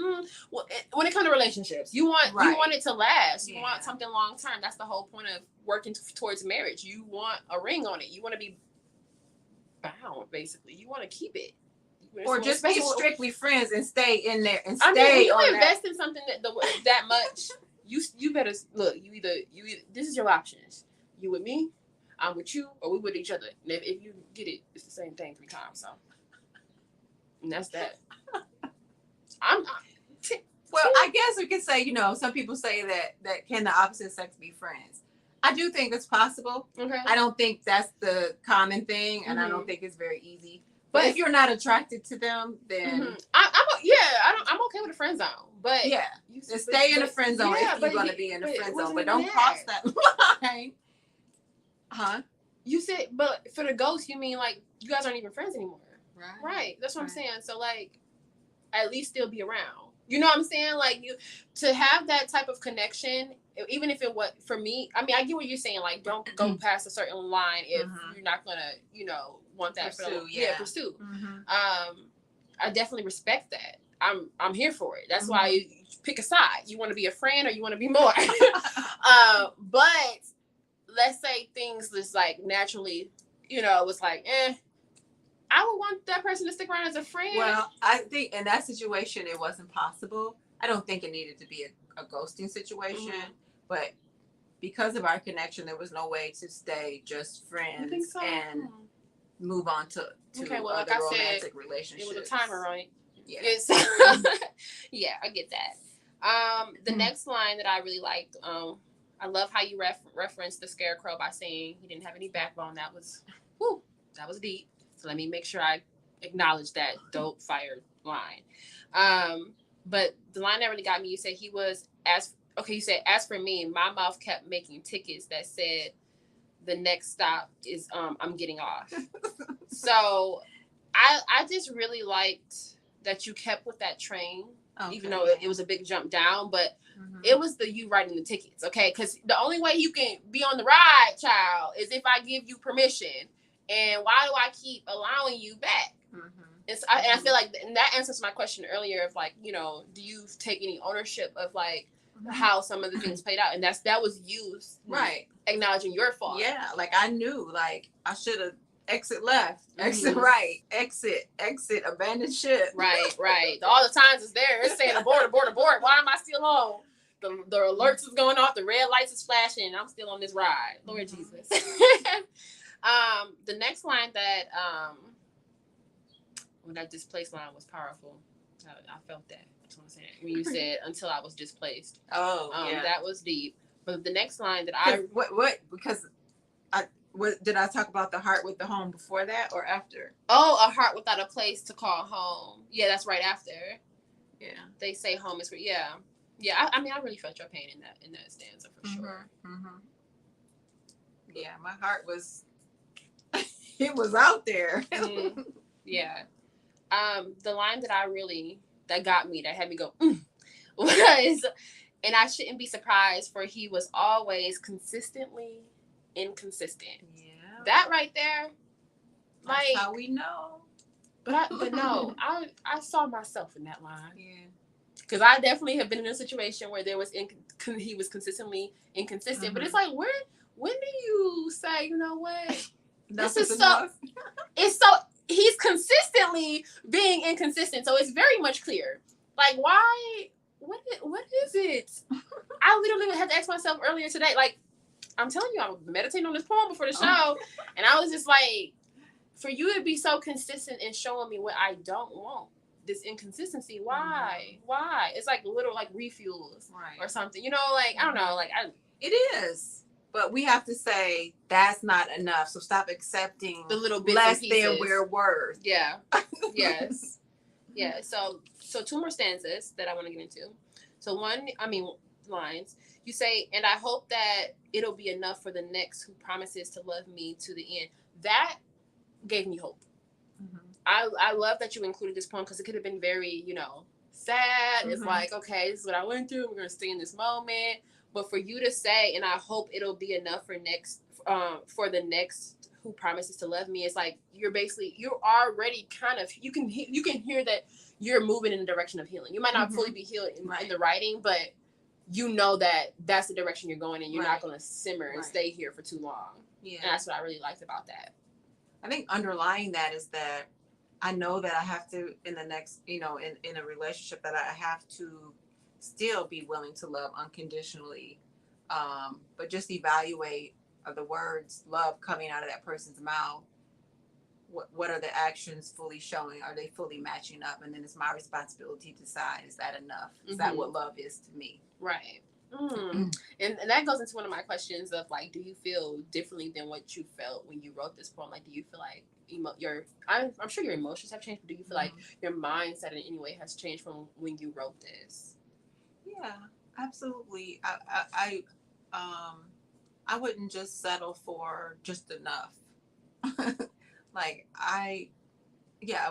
when it comes to relationships, you want it to last. You want something long-term. That's the whole point of working towards marriage. You want a ring on it. You want to be bound, basically. You want to keep it. Or just be strictly friends and stay in there and stay. I mean, when you invest in something that much, you better look. You either this is your options. You with me, I'm with you, or we with each other. And if you get it, it's the same thing 3 times. So, and that's that. Well, I guess we could say, some people say that can the opposite sex be friends? I do think it's possible. Okay. I don't think that's the common thing, and I don't think it's very easy. But if you're not attracted to them, then I'm okay with a friend zone. But you stay in the friend zone if you're going to be in the friend zone, but don't cross that line. Huh? You said, but for the ghost, you mean like you guys aren't even friends anymore, right? That's what I'm saying. So like, at least still be around. You know what I'm saying? Like, to have that type of connection, even if it was for me. I mean, I get what you're saying. Like, don't go past a certain line if you're not gonna, want that pursue. I definitely respect that. I'm here for it. That's why you pick a side. You want to be a friend or you want to be more. But let's say things just like naturally, it was like, I would want that person to stick around as a friend. Well, I think in that situation it wasn't possible. I don't think it needed to be a ghosting situation, Mm-hmm. but because of our connection, there was no way to stay just friends You think so? and move on to Okay, well, other like I romantic said, relationships. it was a timer, right? Yeah. It's yeah, I get that. The next line that I really liked, I love how you referenced the scarecrow by saying he didn't have any backbone. That was deep. So let me make sure I acknowledge that dope fire line. But the line that really got me, you said he was you said, as for me, my mouth kept making tickets that said the next stop is I'm getting off. So I just really liked that you kept with that train, even though it was a big jump down, but it was you writing the tickets, okay? Because the only way you can be on the ride, child, is if I give you permission. And why do I keep allowing you back? And I feel like, and that answers my question earlier of like, you know, do you take any ownership of like how some of the things played out? And that was you, right, acknowledging your fault. Yeah, like I knew, like I should have exit left, exit right, exit, abandoned ship. Right. All the signs is there. It's saying abort. Why am I still on? The alerts is going off. The red lights is flashing. And I'm still on this ride. Lord Jesus. The next line that when that displaced line was powerful. I felt that. That's what I'm saying. When you said until I was displaced. Yeah. That was deep. But the next line that because did I talk about the heart with the home before that or after? Oh, a heart without a place to call home. Yeah, that's right after. Yeah. They say home is yeah. I mean, I really felt your pain in that stanza for sure. Yeah, my heart was it was out there. Yeah. The line that got me, that had me go was, and I shouldn't be surprised, for he was always consistently inconsistent. Yeah. That right there, like, that's how we know. But no, I saw myself in that line. Yeah. Because I definitely have been in a situation where there was he was consistently inconsistent. But it's like, when do you say, you know what? This is enough. He's consistently being inconsistent. So it's very much clear. Like, why? What is it? I literally had to ask myself earlier today. Like, I'm telling you, I was meditating on this poem before the show. And I was just like, for you to be so consistent in showing me what I don't want, this inconsistency, why? Why? It's like little like refuels or something. You know, like, I don't know. Like, it is. But we have to say that's not enough. So stop accepting the little bits less than we're worth. Yeah. Yes. Yeah. So 2 more stanzas that I want to get into. So lines. You say, and I hope that it'll be enough for the next who promises to love me to the end. That gave me hope. I love that you included this poem because it could have been very, sad. It's like, okay, this is what I went through. We're going to stay in this moment. But for you to say, and I hope it'll be enough for the next who promises to love me, it's like you're already kind of, you can hear that you're moving in the direction of healing. You might not fully be healed in the writing, but you know that that's the direction you're going, and you're not going to simmer and stay here for too long. Yeah, and that's what I really liked about that. I think underlying that is that I know that I have to, in the next, in a relationship, that I have to still be willing to love unconditionally, but just evaluate the words love coming out of that person's mouth. What are the actions fully showing? Are they fully matching up? And then it's my responsibility to decide, is that enough? Is that what love is to me? Right. And that goes into one of my questions of like, do you feel differently than what you felt when you wrote this poem? Like, do you feel like I'm sure your emotions have changed, but do you feel like your mindset in any way has changed from when you wrote this? Yeah, absolutely. I wouldn't just settle for just enough. Like I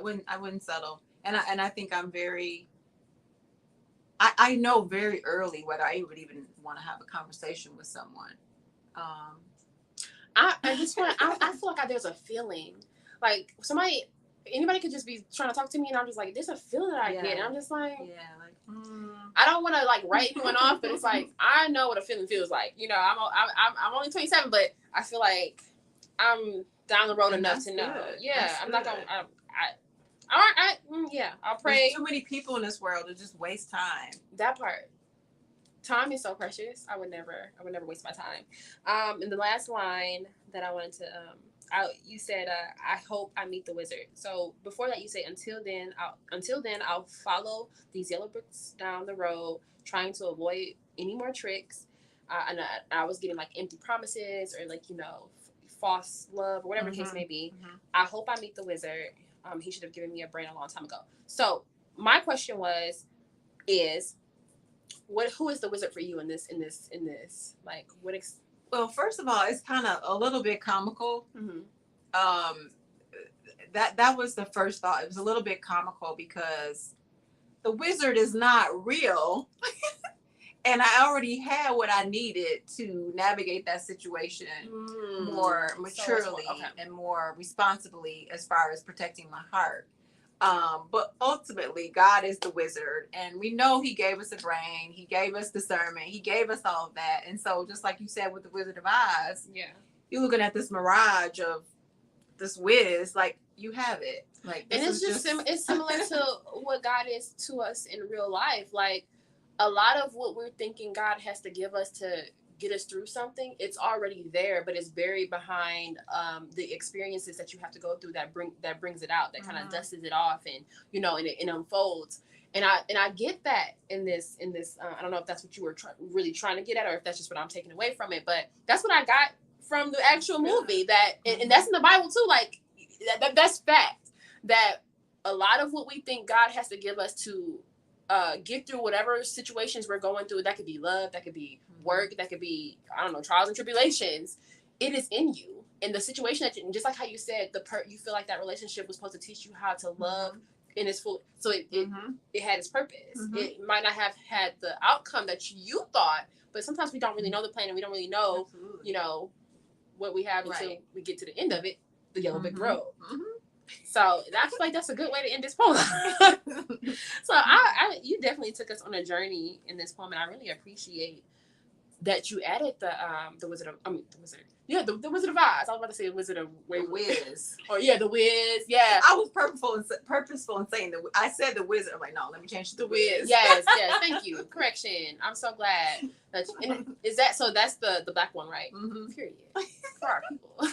wouldn't settle. And I think I'm very, I know very early whether I would even want to have a conversation with someone. I feel like there's a feeling like anybody could just be trying to talk to me, and I'm just like, there's a feeling that I get, and I'm just like, I don't want to like write anyone off, but it's like I know what a feeling feels like. I'm only 27, but I feel like I'm down the road enough to know. Good. Yeah, that's I'm good. Not gonna. I'll pray. There's too many people in this world to just waste time. That part. time is so precious. I would never waste my time. And the last line that I wanted to, you said, I hope I meet the wizard. So before that, you say, until then, I'll follow these yellow bricks down the road, trying to avoid any more tricks. And I was getting like empty promises or like, false love or whatever the case may be. I hope I meet the wizard. He should have given me a brain a long time ago. So my question is who is the wizard for you in this? Like what? Well, first of all, it's kind of a little bit comical. That was the first thought. It was a little bit comical because the wizard is not real. And I already had what I needed to navigate that situation more maturely and more responsibly as far as protecting my heart. But ultimately, God is the wizard. And we know he gave us a brain. He gave us discernment. He gave us all of that. And so just like you said with the Wizard of Oz, you're looking at this mirage of this whiz, like you have it. Like, and it's just it's similar to what God is to us in real life. Like, a lot of what we're thinking God has to give us to get us through something, it's already there, but it's buried behind the experiences that you have to go through that brings it out, that kind of dusts it off, and and it unfolds. And I get that in this I don't know if that's what you were really trying to get at, or if that's just what I'm taking away from it, but that's what I got from the actual movie. That and that's in the Bible too. Like that's fact. That a lot of what we think God has to give us to get through whatever situations we're going through, that could be love, that could be work, that could be, I don't know, trials and tribulations, it is in you. And the situation that just like how you said, you feel like that relationship was supposed to teach you how to love in its full, so it had its purpose. It might not have had the outcome that you thought, but sometimes we don't really know the plan, and we don't really know what we have until we get to the end of it, the yellow brick road. So I feel like that's a good way to end this poem. So you definitely took us on a journey in this poem, and I really appreciate that you added the Wizard of the Wizard of Oz. I was about to say Wizard of Wiz. Or the Wiz. Yeah. I was purposeful in saying I said the Wizard. I'm like, no, let me change to the Wiz. Yes. Thank you. Correction. I'm so glad that is that. So that's the black one, right? Period. For our people.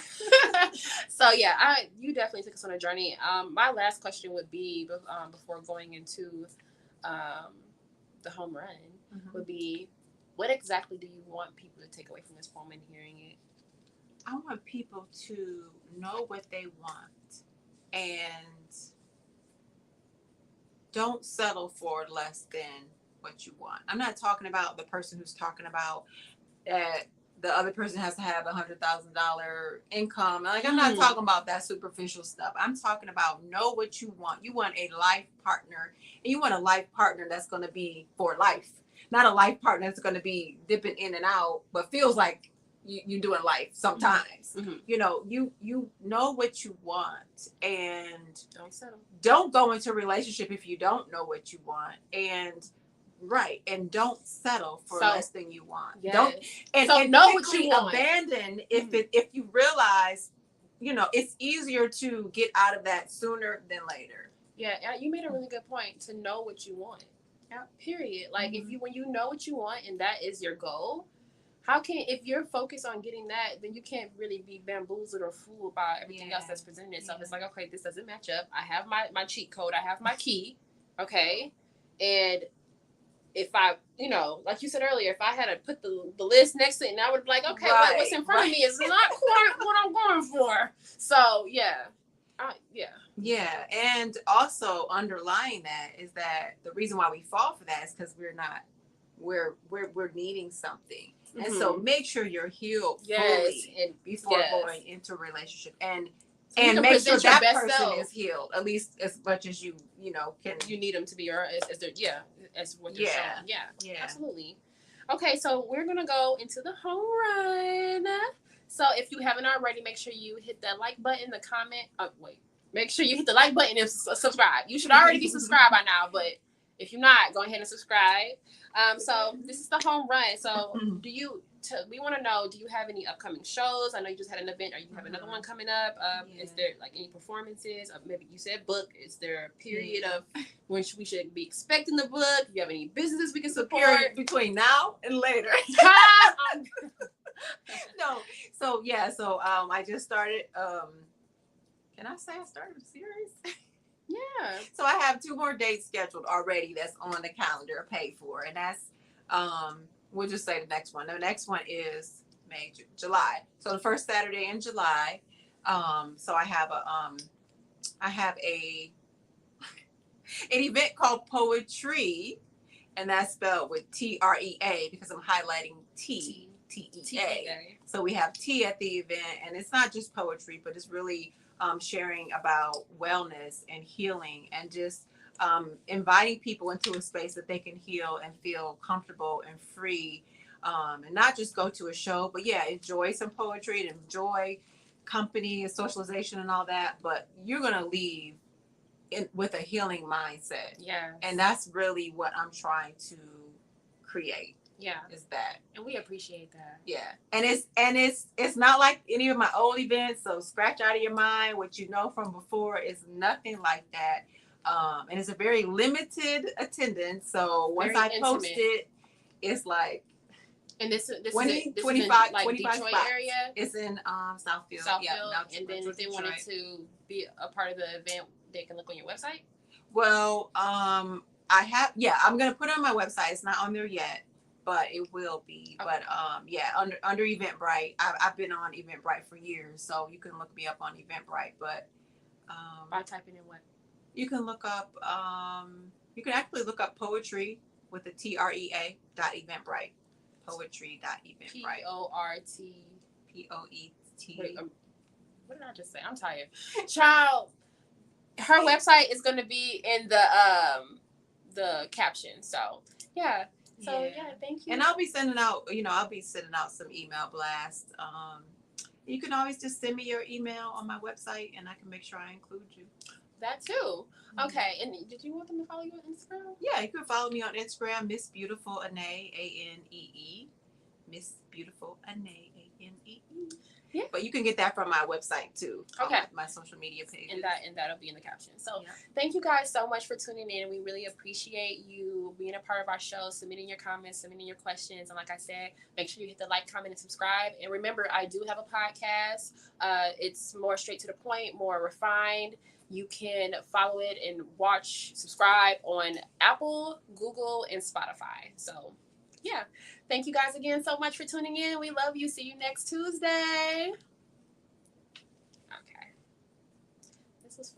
So yeah, you definitely took us on a journey. My last question would be before going into the home run would be, what exactly do you want people to take away from this poem and hearing it? I want people to know what they want and don't settle for less than what you want. I'm not talking about the person who's talking about that the other person has to have $100,000 income. Like, I'm not talking about that superficial stuff. I'm talking about know what you want. You want a life partner, and you want a life partner that's going to be for life. Not a life partner that's going to be dipping in and out, but feels like you doing life sometimes. You know what you want, and don't settle. Don't go into a relationship if you don't know what you want, and don't settle for less than you want. Don't know what you want. Abandon if you realize, it's easier to get out of that sooner than later. Yeah, you made a really good point, to know what you want. Period. Like when you know what you want and that is your goal, if you're focused on getting that, then you can't really be bamboozled or fooled by everything else that's presenting itself. It's like, okay, this doesn't match up. I have my cheat code. I have my key. Okay. And if I, like you said earlier, if I had to put the list next to it, and I would be like, okay, what's in front of me is not quite what I'm going for. So yeah. Yeah, and also underlying that is that the reason why we fall for that is because we're needing something, and so make sure you're healed fully before going into a relationship, and make sure that person is healed at least as much as you can. You need them to be, or as what you're showing. Yeah, absolutely. Okay, so we're gonna go into the home run. So if you haven't already, make sure you hit that like button, the comment. Make sure you hit the like button and subscribe. You should already be subscribed by now, but if you're not, go ahead and subscribe. So this is the home run. So we want to know, do you have any upcoming shows? I know you just had an event. Or you have another one coming up? Is there like any performances? Maybe you said book. Is there a period of when we should be expecting the book? Do you have any businesses we can support? Period between now and later. No. So yeah. So I just started. Can I say I started a series? Yeah. So I have 2 more dates scheduled already. That's on the calendar, paid for, and that's we'll just say the next one. The next one is July. So the first Saturday in July. So I have an event called Poetry, and that's spelled with TREA because I'm highlighting TEA. So we have tea at the event, and it's not just poetry, but it's really sharing about wellness and healing, and just inviting people into a space that they can heal and feel comfortable and free, and not just go to a show, but enjoy some poetry and enjoy company and socialization and all that. But you're gonna leave with a healing mindset. Yeah. And that's really what I'm trying to create. Yeah. Is that. And we appreciate that. Yeah. And it's not like any of my old events, so scratch out of your mind what you know from before. It's nothing like that. And it's a very limited attendance. So once I post it, it's like, and this 20, this 25, is in, like 25 Detroit spots. area. It's in Southfield. And then if they wanted to be a part of the event, they can look on your website. Well, I'm gonna put it on my website. It's not on there yet, but it will be. Okay. But under Eventbrite, I've been on Eventbrite for years, so you can look me up on Eventbrite. But by typing in what? You can look up. You can actually look up poetry with the TREA .eventbrite. Poetry.eventbrite. POET. Wait, what did I just say? I'm tired. Child, her website is going to be in the caption. So yeah. So thank you. And I'll be sending out. Some email blasts. You can always just send me your email on my website, and I can make sure I include you. That too. Okay. And did you want them to follow you on Instagram? Yeah, you can follow me on Instagram, Ms.Beautiful Anee, ANEE. Ms.Beautiful Anee, ANEE. Yeah. But you can get that from my website too. Okay. My social media page. And that'll be in the caption. So thank you guys so much for tuning in. We really appreciate you being a part of our show, submitting your comments, submitting your questions. And like I said, make sure you hit the like, comment, and subscribe. And remember, I do have a podcast. It's more straight to the point, more refined. You can follow it and subscribe on Apple, Google, and Spotify. So, thank you guys again so much for tuning in. We love you. See you next Tuesday.